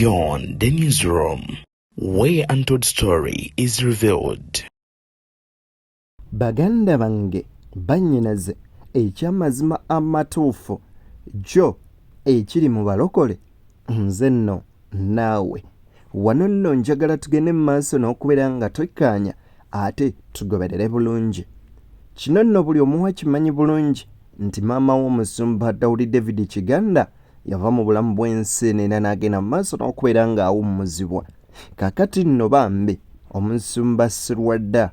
Beyond the newsroom, where untold story is revealed. Baganda bange bannyinaze ekyamazima amatuufu jo ekiri mu balokole nze nno naawe wano nno njagala tugende mu maaso n'okubeera nga twekkaanya ate tugoberere bulungi. Kino nno buli omu akimanyi bulungi nti maama w'omusumba Daudi David Kiganda yava mu bulamu bw'ensi n'era n'agenda mu maaso n'okubeera ng'awummuzibwa. Kaakati nno bambi omusumba Sserwadda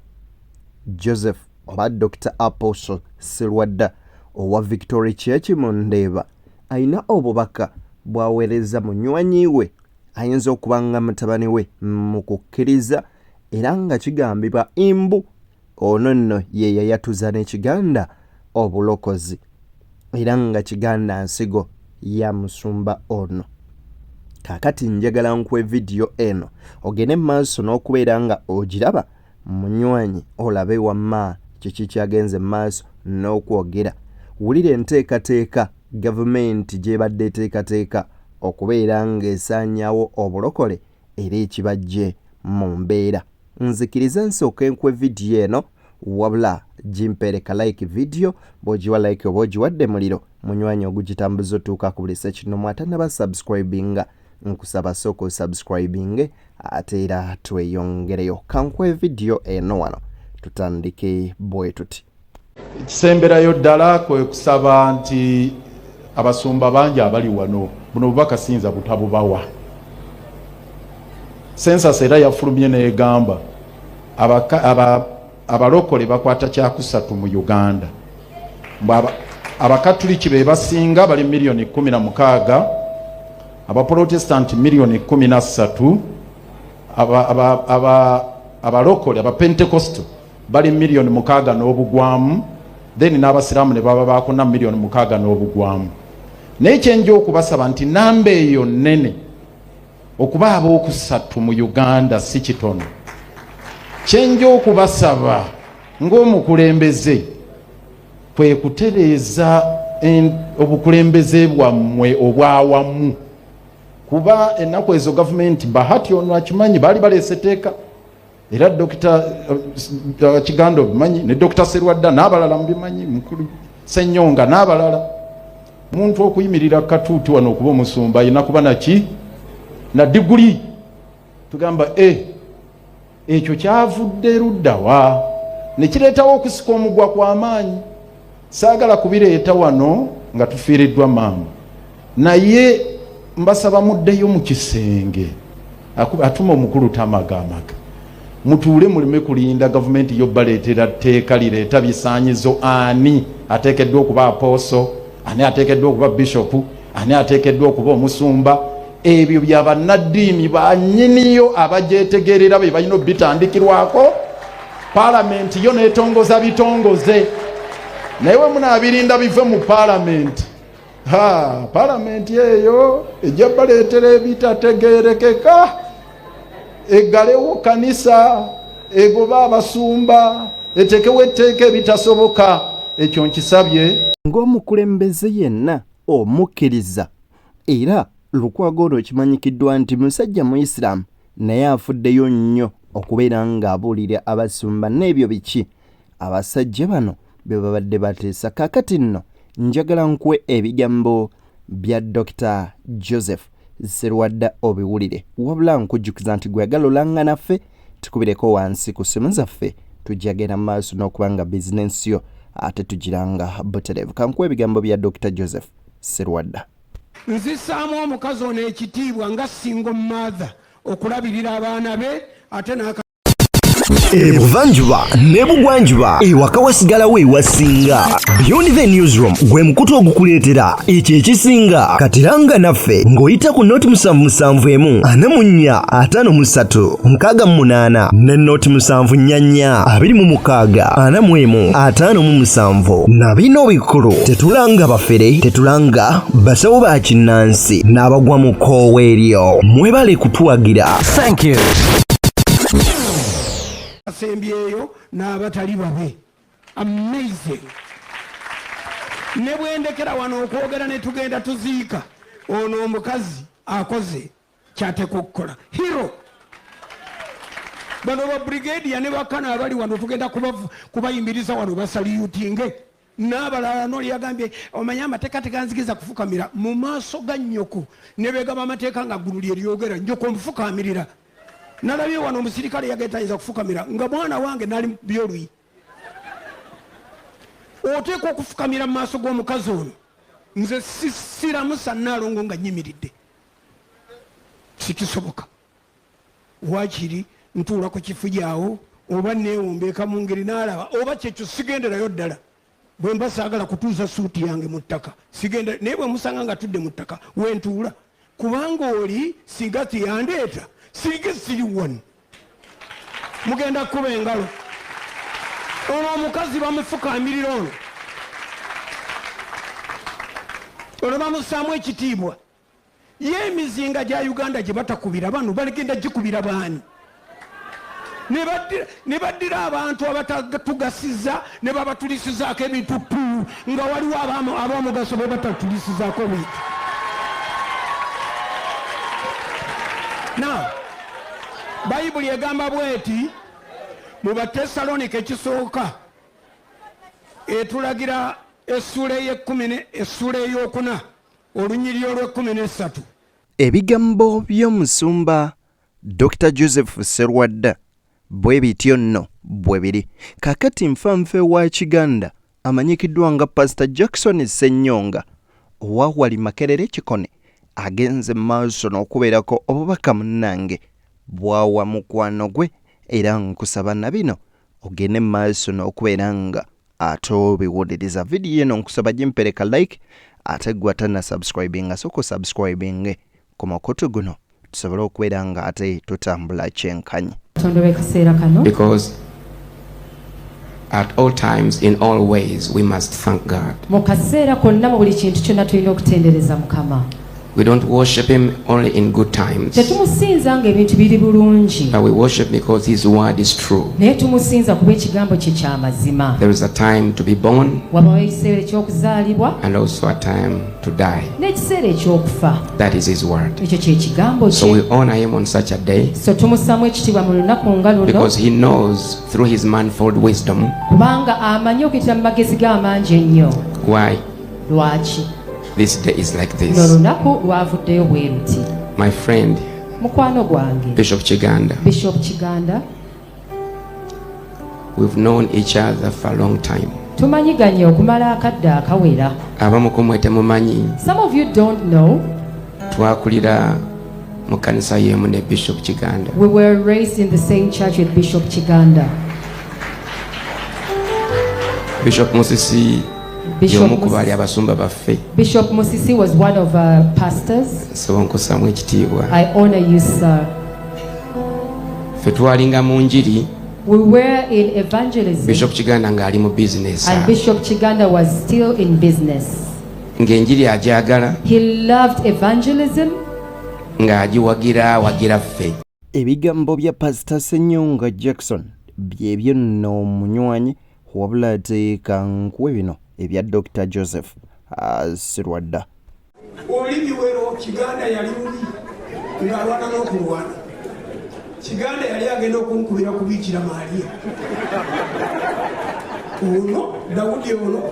Joseph oba Dr. Apostle Sserwadda owa Victory Church mu Ndeeba ayina obubaka bw'aweereza munywanyi we ayinza okuba nga mutabani we mu kukkiriza era nga kigambibwa imbu ono nno ye yayatuza n'Ekiganda obulokozi era nga Kiganda nsigo ya musumba ono. Kaakati njagala nkuwe vidiyo eno ogende mu maaso n'okubeera nga ogiraba munywanyi olabe wamma kiki kyagenze mu maaso n'okwogera. Wulira enteekateeka gavumenti gy'ebadde eteekateeka okubeera ng'esaanyaawo obulokole era ekibajje mu mbeera. Nzikiriza nsooke nkuwe vidiyo eno wabula gimpeereka like vidiyo bw'ogiwa like oba ogiwadde muliro munywanyi ogugitambuza otuuka ku buli sekinomu atannaba subscribinga nkusaba sooka osubscribinge ate era tweyongereyo. Kankuwe vidiyo eno wano tutandike bwe tuti. Ekisemberayo ddala kwe kusaba nti abasumba bangi abali wano buno bubaka sinza butabubawa. Census era yafulumye n'egamba abalokole bakwata kyakusatu mu Uganda. Abakatuliki be basinga bali milioni 16, abaprotestanti milioni 13, abalokole abapentekosto bali milioni 6 n'obugwamu, then n'abasiraamu ne baba baako na milioni 6 n'obugwamu. N'ekyenjo okubasaba nti namba eyo nnene okuba ab'okusatu mu Uganda si kitono. Kyenjo okubasaba ng'omukulembeze kwe kutereeza obukulembeze bwammwe obwawamu, kuba ennaku ezo gavumenti bahati ono akimanyi baali baleese teeka era Dr. Kiganda obimanyi ne Dr. Sserwadda n'abalala mubimanyi, mukulu Ssenyonga n'abalala. Muntu okuyimirira katuuti wano okuba omusumba ayina kuba naki na diguli. Tugamba ekyo kyavudde luddawa ne kireetawo okusika omugwa kw'amaanyi. Saagala kubireeta wano nga tufiiriddwa maama, naye mbasaba muddeyo mu kisenge atuma omukulu tamagamaga mutuule muleme kulinda gavumenti yo baleetera tteeka lireeta bisaanyizo. Ani ateekeddwa okuba aposo, ani ateekeddwa okuba bishopu, ani ateekeddwa okuba omusumba. Ebyo by'abannaddiini bannyiniyo abagyetegerera be balina bitandikirwako. Paalamenti yo neetongoza bitongoze, naye we munaabirinda bive mu paalamenti. Paalamenti eyo ejja baleetera ebitategeerekeka, eggalewo kanisa, egoba abasumba, etekewo etteeka ebitasoboka. Ekyo nkisabye ng'omukulembeze yenna omukkiriza era Lukwago ono kimanyikiddwa nti musajja Muisiraamu naye afuddeyo nnyo okubeera ng'abuulira abasumba n'ebyo biki abasajja bano bye babadde bateesa. Kaakati nno njagala nkuwe ebigambo bya Dr. Joseph Sserwadda obiwulire, wabula nkujjukiza nti gweyagala olanga naffe tukubireko wansi ku simu zaffe tujjagenda mu maaso n'okuba nga bizinensi yo ate tugiranga butereevu. Kankuwe ebigambo bya Dr. Joseph Sserwadda. Nzisaamu omukazi ono ekitiibwa nga single mother okulabirira abaana be ate n'aka Ebuvanjuba ne bugwanjuba ewaka wasigalawo ewasinga. Beyond the newsroom gwe mukutu ogukuleetera ekyo ekisinga. Katiranga naffe ng'oyita ku noti 771 44 53 ne noti 744 26 41 na bino bikulu. Tetulanga bafere, tetulanga basawo ba kinnansi n'abagwa mu koowa eryo. Mwebale kutuwagira. Thank you. asembyeyo n'abatali babe. Amazing. Ne bwendekera wano okwogera ne tugenda tuziika ono omukazi akoze kyateeka okukola. Hero bano ba brigadier ne bakana abali wano tugenda kubayimiriza wano basaliyutinge n'abalala noli yagambye omanya amateeka teganzigiza kufukamira mu maaso ga nnyoko ne beegamba amateeka nga ggulu lye lyogera nnyoko omufukamirira. Nalabye wano omusirikale yagetayinza kufukamira nga mwana wange nali byoluyi. Oteekwa okufukamira mu maaso g'omukazi ono. Nze siramusa Nnaalongo nga nnyimiridde. Sikisoboka. Waakiri ntuula ku kifugi awo oba neewombeeka mu ngeri n'alaba oba kyekyo sigenderayo ddala. Bwe mba saagala kutuuza suuti yange mu ttaka sigenda naye bwe musanga nga tudde mu ttaka wentuula kubanga oli singa tiyandeeta singa siri wano mugenda kuba engalo. Ono omukazi bamufukamirira ono bamusaamu ekitiibwa. Ye emizinga gya Uganda gye batakubira bano baligenda gikubira baani? Ne baddira abantu abatatugasiza ne babatulisizaako ebitutu nga waliwo ab'omugaso be batatulisizaako bintu. Now Bayibuli egamba bweti mu Batesalonike ekisooka etulagira essula ey'okuna olunyiriri olw'13. Ebigambo by'omusumba Dr. Joseph Serwadda bwe bityo nno bwe biri. Kakati nfanfe wa Kiganda amanyikiddwa nga Pastor Jackson Ssenyonga owa wali Makerere Kikone agenze maaso n'okubeerako obubaka munnange bwawa mukwano gwe era nkusaba na bino ogende maaso n'okubeera nga ate obiwuliriza. Vidiyo eno nkusaba gimpereka like ate gwata na subscribing asoko subscribing ku makutu guno tusobole okubeera nga ate tutambula kyenkanyi. Because at all times, in all ways, we must thank God. We don't worship Him only in good times, but we worship because His word is true. There is a time to be born and also a time to die. That is His word. So we honor Him on such a day because He knows through His manifold wisdom why this day is like this. My friend, Bishop Kiganda, we've known each other for a long time. Some of you don't know. We were raised in the same church with Bishop Kiganda. Bishop Musisi was one of our pastors. I honor you, sir. We were in evangelism, Bishop Kiganda nga ali mu business, and Bishop Kiganda was still in business. Ng'enjiri ajagala, he loved evangelism, ng'agiwagira ffe. Ebigambo bya Pastor Ssenyonga Jackson byebyo nno munywanyi wabula ateeka nkuwe bino ebya Dr. Joseph Serwadda. Olibiwero Kiganda yali mubi ng'alwana n'okulwana. Kiganda yali agenda okunkubira ku Bikira Maria. Ono Dawudi ono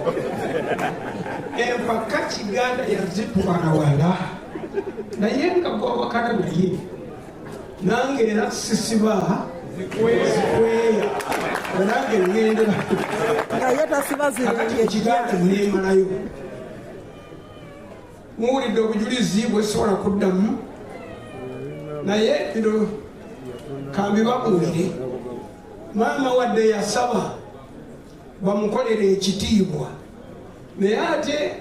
empaka Kiganda yazitwala wala naye nga gwawakana naye nange era sisiba kweya nange ngendera naye tasiba Kiganda munemalayo muwulidde obujulizi bwesobola kuddamu naye bino kambi babuulire maama wadde yasaba bamukolere ekitiibwa naye ate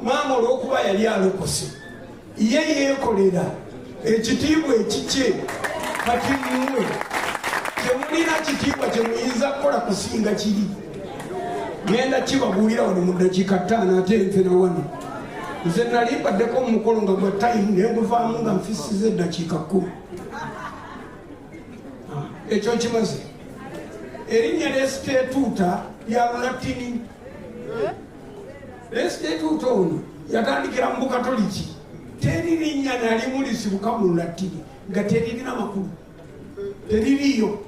maama olw'okuba yali alokose ye yeekolera ekitiibwa ekikye kati mmwe temulina kitiibwa kyemuyinza kukola kusinga kiri genda kibabuulira wano mu ddakiika 5 ate nfe na wano nze nali mbaddeko omukolo nga gwa time nenguvaamu nga nfisiza eddakiika 10 ekyo kimaze erinnya lesitetuuta lya Lulatini. Lesitetuuta ono yatandikira mu Bukatoliki teririnya nalimu lisibuka mu lulatiri nga teririna makulu teririyo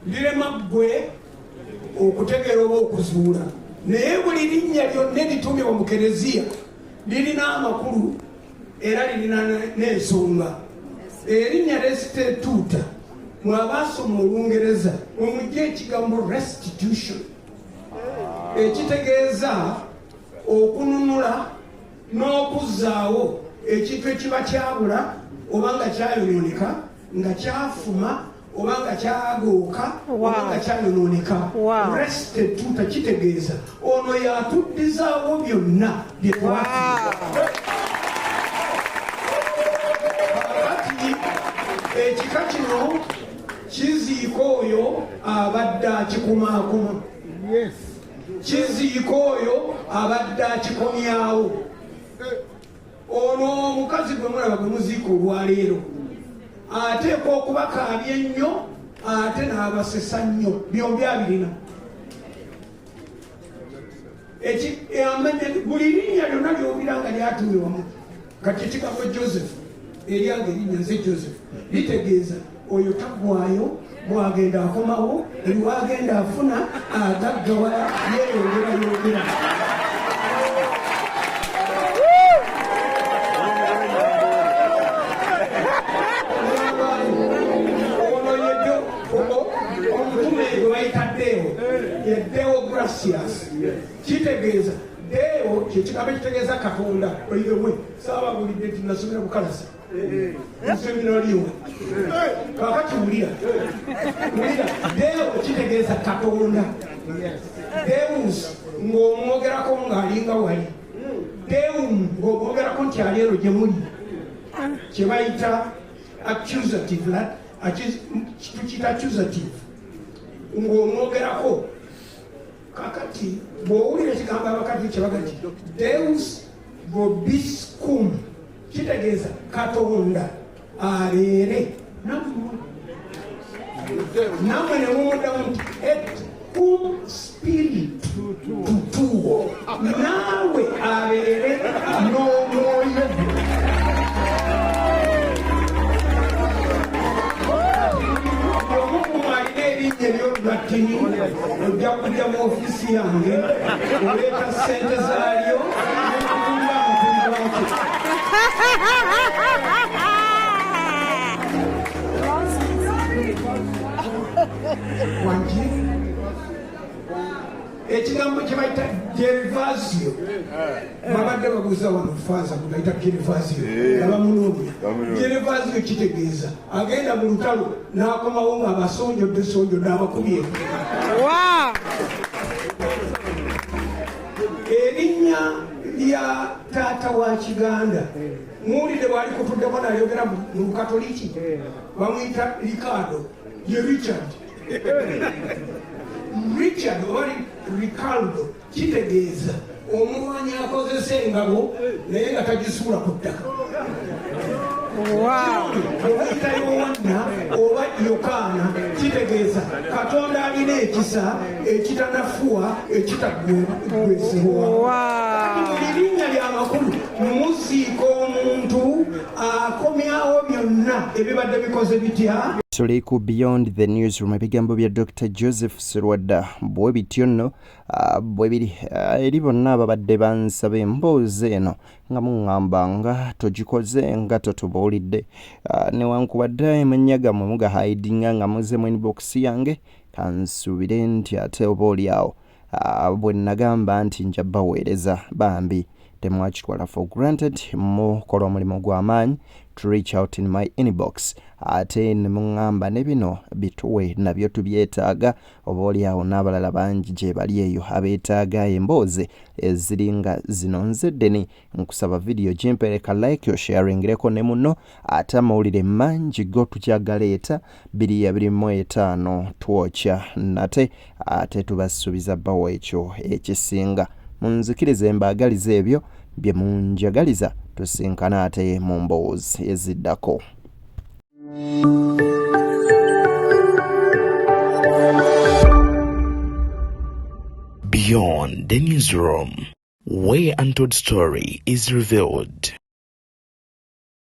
lirema ggwe okutegeera oba okuzuula naye buli linnya lyonna eritumibwa mu kereziya lirina amakulu era lirina n'ensonga erinnya restituta mwabasoma olungereza omujja ekigambo restitution ekitegeeza okununula n'okuzaawo ekintu ekiba kyabula oba nga kyayononeka nga kyafuma oba nga kyagooka oba nga kyayonooneka restituta kitegeeza ono yatuddizaawo byonna bye twafuna kati ekika kino kiziika oyo abadde akikumaakuma kiziika oyo abadde akikomyawo ono omukazi gwe mulaba gwe muziika olwaleero ateekwa okubakaabya ennyo ate n'abasesa nnyo byombi abirina buli linnya lyonna lyobira nga lyatumiwamu kati ekigambo joseph eryange erinnya nze joseph litegeeza oyo taggwayo bwagenda akomawo eriwagenda afuna agaggawala yeyongera Deo gracias kitegeeza deo kyekigambo ekitegeeza katonda oyigemwe saabagulidde tunasomera bukalasa museminariyo kakati wulira deo kitegeeza katonda deus ng'omwogerako ng'alinga wali deum ng'omwogerako nti aleero gye muli kye bayita accusative tukiyita accusative ng'omwogerako kakati bw'owulira ekigambo abakati kyebagati deus vobiscum kitegeeza katonda abeere namwe ne mumuddamu nti et cum spiritu tutuo naawe abeere n'omwoyo ebyolulatini ojja kujja mu ofiisi yange oleeta sente zaalyo nekutumba amakulu gakyo ekigambo kyebayita gervasio babadde babuuza wano faza kubayita gervasio abamunoonya gervasio kitegeeza agenda mu lutalo n'akomawo ng'abasonjodde sonjodde abakubye erinnya lya taata wa kiganda muwulire bwali kutuddeko nayogera mu bukatoliki bamwyita ricardo ye richard oba ricardo kitegeeza omulwanyi akozesa engabo naye nga tagisuula ku ttaka obayita yowanna oba yokaana kitegeeza katonda alina ekisa ekitanafuwa ekitagwesebwa buli linnya lyamakulu mumuziika omuntu akomyawo byonna ebibadde bikoze bitya. Tuli ku Beyond the Newsroom ebigambo bya Dr. Joseph Sserwadda bwe bityo nno bwe biri eri bonna ababadde bansaba emboozi eno nga muŋŋamba nga togikoze nga totubuulidde newankubadde amannya gammwe mugahaidinga nga muze mu inbox yange kansuubire nti ate oba oliawo bwe nagamba nti nja baweereza bambi temwakitwala for granted mukola omulimu gw'amaanyi to reach out in my inbox ate ne muŋŋamba ne bino bituwe nabyo tubyetaaga oba oliawo n'abalala bangi gye bali eyo abeetaaga emboozi eziringa zino nzeddeni nkusaba video gimpereka like osharingireko ne muno ate amawulire mangi go tukyagaleeta 225 twokya nate ate tubasuubiza bawo ekyo ekisinga munzikirize mbaagaliza ebyo bye munjagaliza tusinkana ate mu mboozi eziddako. Beyond the Newsroom, where untold story is revealed.